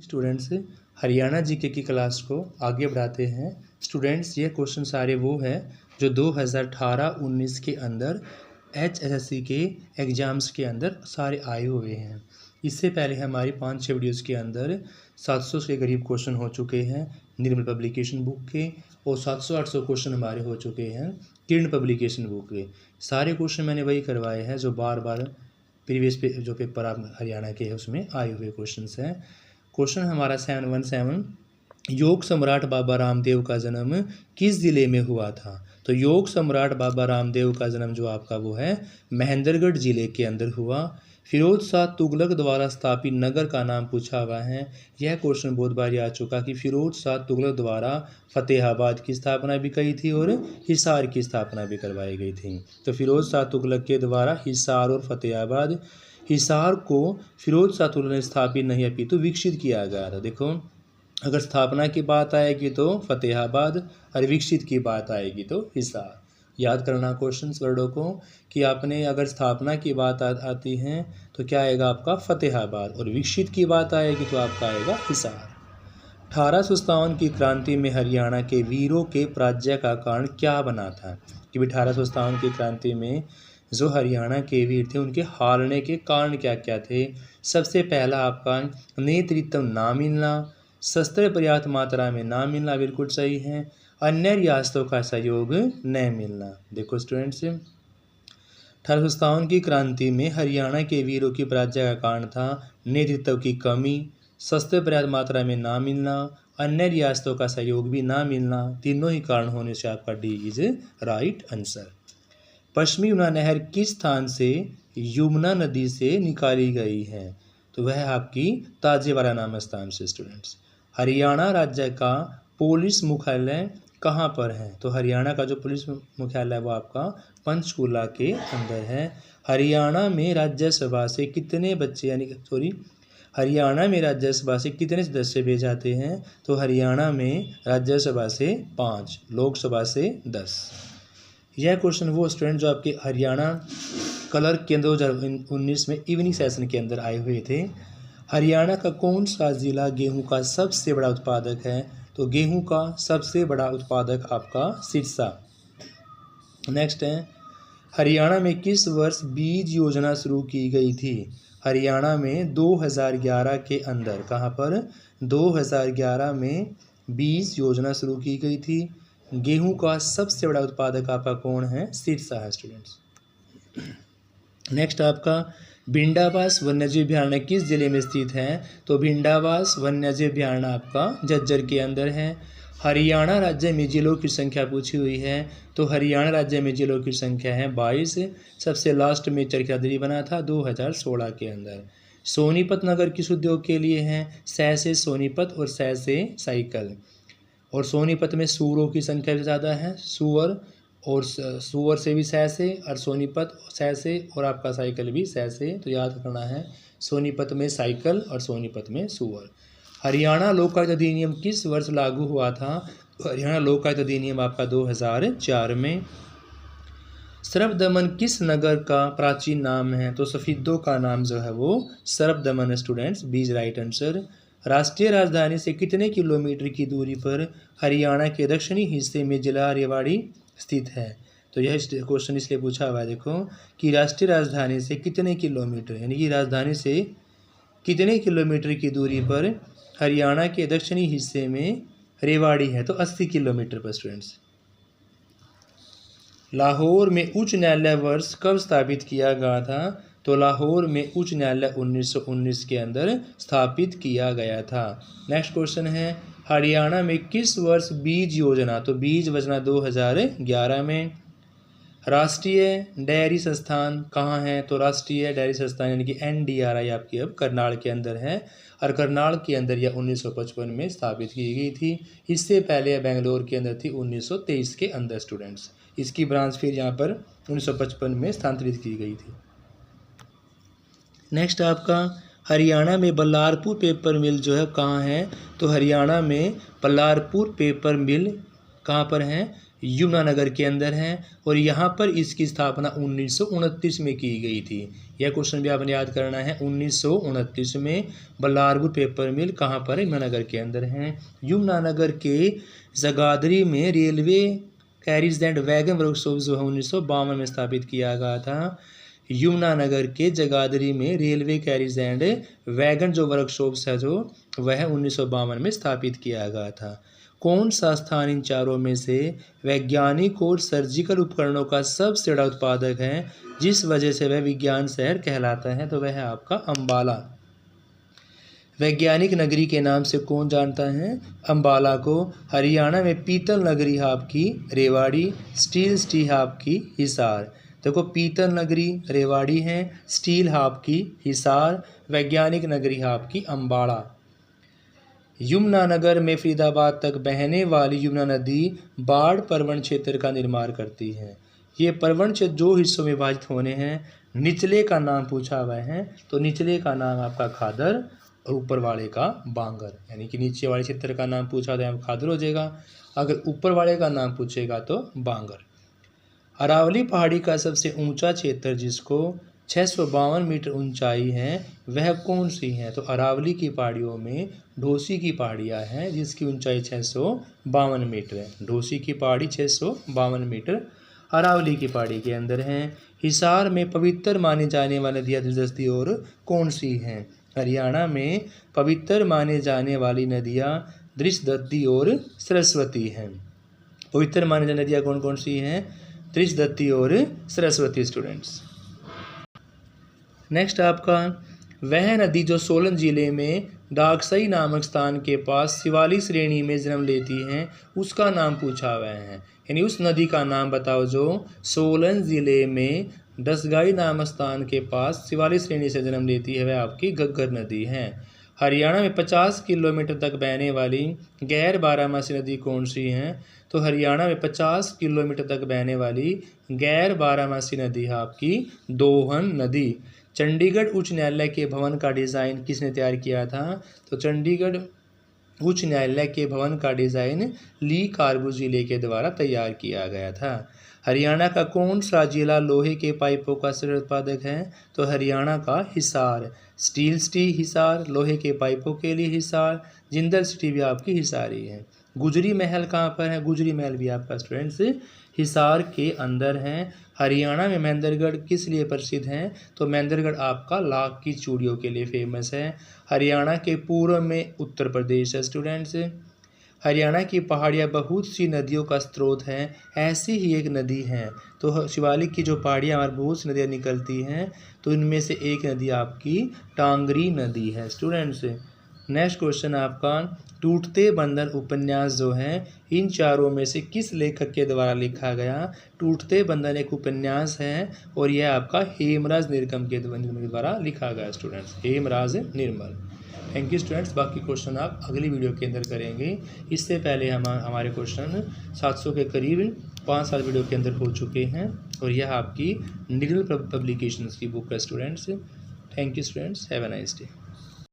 Students Haryana GK की class को आगे बढ़ाते हैं। स्टूडेंट्स ये क्वेश्चन सारे वो है जो 2018-19 के अंदर HSSC के एग्ज़ाम्स के अंदर सारे आए हुए हैं। इससे पहले हमारी 5-6 वीडियोज़ के अंदर 700 के करीब क्वेश्चन हो चुके हैं निर्मल पब्लिकेशन बुक के, और 700-800 क्वेश्चन हमारे हो चुके हैं किरण पब्लिकेशन बुक के। सारे क्वेश्चन मैंने वही करवाए हैं जो बार बार प्रीवियस जो पेपर आप हरियाणा के है उसमें आए हुए क्वेश्चंस हैं। क्वेश्चन हमारा 717, योग सम्राट बाबा रामदेव का जन्म किस ज़िले में हुआ था? तो योग सम्राट बाबा रामदेव का जन्म जो आपका वो है महेंद्रगढ़ ज़िले के अंदर हुआ। फिरोज शाह तुगलक द्वारा स्थापित नगर का नाम पूछा हुआ है। यह क्वेश्चन बहुत बार आ चुका कि फिरोज शाह तुगलक द्वारा फतेहाबाद की स्थापना भी की थी और हिसार की स्थापना भी करवाई गई थी। तो फिरोज शाह तुगलक के द्वारा हिसार और फतेहाबाद, हिसार को फिरोज शाह तुगलक ने स्थापित नहीं अपितु विकसित किया गया था। देखो अगर स्थापना की बात आएगी तो फतेहाबाद और विकसित की बात आएगी तो हिसार। याद करना क्वेश्चंस वर्डों को कि आपने अगर स्थापना की बात आती है तो क्या आएगा आपका फतेहाबाद, और विकसित की बात आएगी तो आपका आएगा हिसार। 1857 की क्रांति में हरियाणा के वीरों के पराजय का कारण क्या बना था? कि 1857 की क्रांति में जो हरियाणा के वीर थे उनके हारने के कारण क्या क्या थे? सबसे पहला आपका नेतृत्व ना मिलना, शस्त्र पर्याप्त मात्रा में ना मिलना, बिल्कुल सही है। अन्य रियासतों का सहयोग न मिलना। देखो स्टूडेंट्स 1857 की क्रांति में हरियाणा के वीरों की पराजय का कारण था नेतृत्व की कमी, शस्त्र पर्याप्त मात्रा में ना मिलना, अन्य रियासतों का सहयोग भी ना मिलना। तीनों ही कारण होने से आपका डी इज राइट आंसर। पश्चिमी यमुना नहर किस स्थान से यमुना नदी से निकाली गई है? तो वह आपकी ताजेवाला नामक स्थान से। स्टूडेंट्स हरियाणा राज्य का पुलिस मुख्यालय कहाँ पर है? तो हरियाणा का जो पुलिस मुख्यालय वो आपका पंचकूला के अंदर है। हरियाणा में राज्यसभा से कितने बच्चे हरियाणा में राज्यसभा से कितने सदस्य भेजे जाते हैं? तो हरियाणा में राज्यसभा से 5, लोकसभा से 10। यह क्वेश्चन वो स्टूडेंट जो आपके हरियाणा कलर के 2019 में इवनिंग सेशन के अंदर आए हुए थे। हरियाणा का कौन सा जिला गेहूं का सबसे बड़ा उत्पादक है? तो गेहूं का सबसे बड़ा उत्पादक आपका सिरसा। नेक्स्ट है हरियाणा में किस वर्ष बीज योजना शुरू की गई थी? हरियाणा में 2011 के अंदर, कहाँ पर? 2011 में बीज योजना शुरू की गई थी। गेहूं का सबसे बड़ा उत्पादक आपका कौन है? सिरसा है स्टूडेंट्स। नेक्स्ट आपका भिंडावास वन्यजीव अभयारण्य किस जिले में स्थित है? तो भिंडावास वन्यजीव अभयारण्य आपका झज्जर के अंदर है। हरियाणा राज्य में जिलों की संख्या पूछी हुई है। तो हरियाणा राज्य में जिलों की संख्या है 22। सबसे लास्ट में चरखी बना था 2016 के अंदर। सोनीपत नगर किस उद्योग के लिए है? सै से सोनीपत और सै से साइकिल। और सोनीपत में सूअरों की संख्या ज़्यादा है, सूअर से भी सै से, और सोनीपत सै से, और आपका साइकिल भी सै से। तो याद करना है सोनीपत में साइकिल और सोनीपत में सूअर। हरियाणा लोकायुक्त अधिनियम किस वर्ष लागू हुआ था? हरियाणा लोकायुक्त अधिनियम आपका 2004 में। सर्वदमन किस नगर का प्राचीन नाम है? तो सफीदों का नाम जो है वो सर्वदमन। स्टूडेंट्स बीज राइट आंसर। राष्ट्रीय राजधानी से कितने किलोमीटर की दूरी पर हरियाणा के दक्षिणी हिस्से में जिला रेवाड़ी स्थित है? तो यह क्वेश्चन इसलिए पूछा हुआ है देखो कि राष्ट्रीय राजधानी से कितने किलोमीटर, यानी कि राजधानी से कितने किलोमीटर की दूरी पर हरियाणा के दक्षिणी हिस्से में रेवाड़ी है? तो 80 किलोमीटर पर। स्टूडेंट्स लाहौर में उच्च न्यायालय वर्ष कब स्थापित किया गया था? तो लाहौर में उच्च न्यायालय 1919 के अंदर स्थापित किया गया था। नेक्स्ट क्वेश्चन है हरियाणा में किस वर्ष बीज योजना? तो बीज योजना 2011 में। राष्ट्रीय डेयरी संस्थान कहाँ है? तो राष्ट्रीय डेयरी संस्थान यानी कि NDRI आपकी अब करनाल के अंदर है, और करनाल के अंदर यह 1955 में स्थापित की गई थी। इससे पहले बेंगलोर के अंदर थी 1923 के अंदर। स्टूडेंट्स इसकी ब्रांच फिर यहाँ पर 1955 में स्थानांतरित की गई थी। नेक्स्ट आपका हरियाणा में बल्लारपुर पेपर मिल जो है कहाँ है? तो हरियाणा में बल्लारपुर पेपर मिल कहाँ पर है? यमुनानगर के अंदर है और यहाँ पर इसकी स्थापना 1929 में की गई थी। यह क्वेश्चन भी आपने याद करना है। 1929 में बल्लारपुर पेपर मिल कहाँ पर है? यमुनानगर के अंदर है। यमुनानगर के जगाधरी में railway carriage and wagon workshop जो है 1952 में स्थापित किया गया था। यमुनानगर के जगाधरी में रेलवे कैरिज एंड वैगन जो वर्कशॉप्स है जो वह 1952 में स्थापित किया गया था। कौन सा स्थान इन चारों में से वैज्ञानिक और सर्जिकल उपकरणों का सबसे बड़ा उत्पादक है, जिस वजह से वह विज्ञान शहर कहलाता है? तो वह है आपका अंबाला। वैज्ञानिक नगरी के नाम से कौन जानता है अंबाला को? हरियाणा में पीतल नगरी है आपकी रेवाड़ी, स्टील सिटी है आपकी हिसार। देखो पीतल नगरी रेवाड़ी है, स्टील है आपकी हिसार, वैज्ञानिक नगरी है आपकी अंबाला। यमुनानगर में फरीदाबाद तक बहने वाली यमुना नदी बाढ़ प्रवण क्षेत्र का निर्माण करती है। ये प्रवण क्षेत्र दो हिस्सों में विभाजित होने हैं। निचले का नाम पूछा हुआ है तो निचले का नाम आपका खादर और ऊपर वाले का बांगर, यानी कि नीचे वाले क्षेत्र का नाम पूछा तो खादर हो जाएगा, अगर ऊपर वाले का नाम पूछेगा तो बांगर। अरावली पहाड़ी का सबसे ऊंचा क्षेत्र जिसको 652 मीटर ऊंचाई है वह कौन सी है? तो अरावली की पहाड़ियों में ढोसी की पहाड़ियाँ हैं जिसकी ऊंचाई 652 मीटर है। ढोसी की पहाड़ी 652 मीटर अरावली की पहाड़ी के अंदर हैं। हिसार में पवित्र माने जाने वाली नदियाँ दृष्टि और कौन सी हैं? हरियाणा में पवित्र माने जाने वाली नदियाँ दृष्टि और सरस्वती हैं। पवित्र माने जाने नदियाँ कौन कौन सी हैं? दृष्टि और सरस्वती स्टूडेंट्स। नेक्स्ट आपका वह नदी जो सोलन जिले में डाकसई नामक स्थान के पास शिवालिक श्रेणी में जन्म लेती है उसका नाम पूछा हुआ है, यानी उस नदी का नाम बताओ जो सोलन जिले में डसगाई नामक स्थान के पास शिवालिक श्रेणी से जन्म लेती है, वह आपकी घग्गर नदी है। हरियाणा में 50 किलोमीटर तक बहने वाली गैर बारामासी नदी कौन सी है? तो हरियाणा में 50 किलोमीटर तक बहने वाली गैर बारामासी नदी है आपकी दोहन नदी। चंडीगढ़ उच्च न्यायालय के भवन का डिज़ाइन किसने तैयार किया था? तो चंडीगढ़ उच्च न्यायालय के भवन का डिज़ाइन ली कार्बो जिले के द्वारा तैयार किया गया था। हरियाणा का कौन सा जिला लोहे के पाइपों का सर्वोच्च उत्पादक है? तो हरियाणा का हिसार। स्टील सिटी हिसार, लोहे के पाइपों के लिए हिसार, जिंदल सिटी भी आपकी हिसार ही है। गुजरी महल कहाँ पर है? गुजरी महल भी आपका स्टूडेंट्स हिसार के अंदर हैं। हरियाणा में महेंद्रगढ़ किस लिए प्रसिद्ध हैं? तो महेंद्रगढ़ आपका लाख की चूड़ियों के लिए फेमस है। हरियाणा के पूर्व में उत्तर प्रदेश है स्टूडेंट्स। हरियाणा की पहाड़ियाँ बहुत सी नदियों का स्रोत हैं, ऐसी ही एक नदी है। तो शिवालिक की जो पहाड़ियाँ हमारी बहुत सी नदियाँ निकलती हैं तो इनमें से एक नदी आपकी टांगरी नदी है स्टूडेंट्स। नेक्स्ट क्वेश्चन आपका टूटते बंधन उपन्यास जो है इन चारों में से किस लेखक के द्वारा लिखा गया? टूटते बंधन एक उपन्यास है और यह आपका हेमराज निर्मल के द्वारा लिखा गया students, Hemraj Nirmal. Thank you students. बाकी क्वेश्चन आप अगली वीडियो के अंदर करेंगे। इससे पहले हमारे क्वेश्चन 700 के करीब 5 साल वीडियो के अंदर हो चुके हैं और यह आपकी निर्मल पब्लिकेशंस की बुक है students. Thank you students, have a nice day.